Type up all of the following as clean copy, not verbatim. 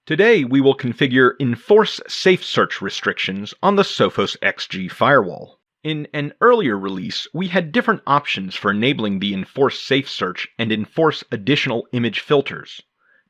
Today we will configure Enforce SafeSearch restrictions on the Sophose XG firewall. In an earlier release, we had different options for enabling the Enforce SafeSearch and Enforce additional image filters.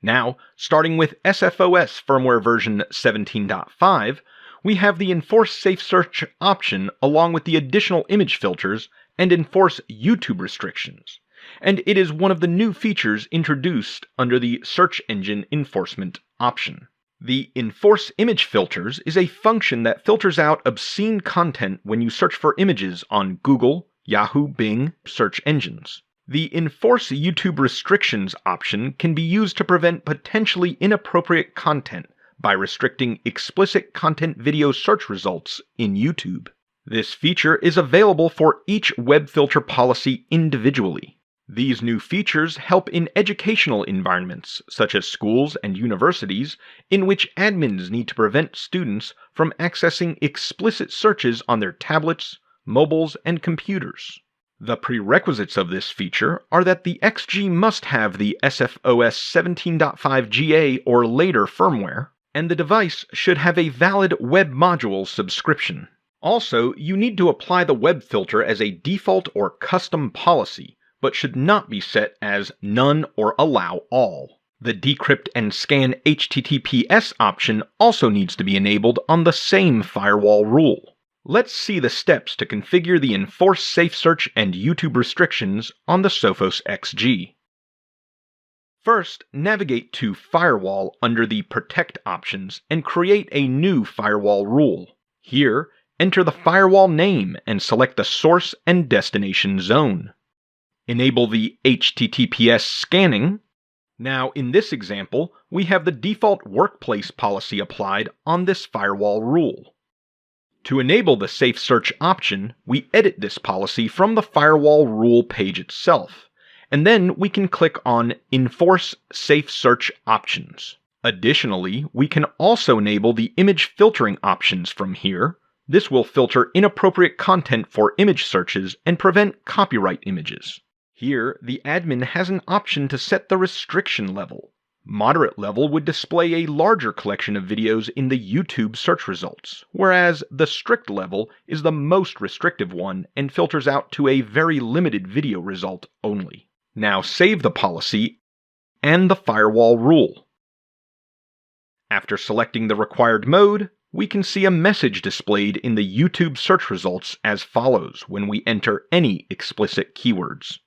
Now, starting with SFOS firmware version 17.5, we have the Enforce SafeSearch option along with the additional image filters and Enforce YouTube restrictions, and it is one of the new features introduced under the Search Engine Enforcement option. The Enforce Image Filters is a function that filters out obscene content when you search for images on Google, Yahoo, Bing search engines. The Enforce YouTube Restrictions option can be used to prevent potentially inappropriate content by restricting explicit content video search results in YouTube. This feature is available for each web filter policy individually. These new features help in educational environments, such as schools and universities, in which admins need to prevent students from accessing explicit searches on their tablets, mobiles, and computers. The prerequisites of this feature are that the XG must have the SFOS 17.5 GA or later firmware, and the device should have a valid web module subscription. Also, you need to apply the web filter as a default or custom policy, but should not be set as none or allow all. The decrypt and scan HTTPS option also needs to be enabled on the same firewall rule. Let's see the steps to configure the Enforce SafeSearch and YouTube restrictions on the Sophose XG. First, navigate to Firewall under the Protect options and create a new firewall rule. Here, enter the firewall name and select the source and destination zone. Enable the HTTPS scanning. Now, in this example, we have the default workplace policy applied on this firewall rule. To enable the SafeSearch option, we edit this policy from the firewall rule page itself, and then we can click on Enforce SafeSearch options. Additionally, we can also enable the image filtering options from here. This will filter inappropriate content for image searches and prevent copyright images. Here, the admin has an option to set the restriction level. Moderate level would display a larger collection of videos in the YouTube search results, whereas the strict level is the most restrictive one and filters out to a very limited video result only. Now save the policy and the firewall rule. After selecting the required mode, we can see a message displayed in the YouTube search results as follows when we enter any explicit keywords.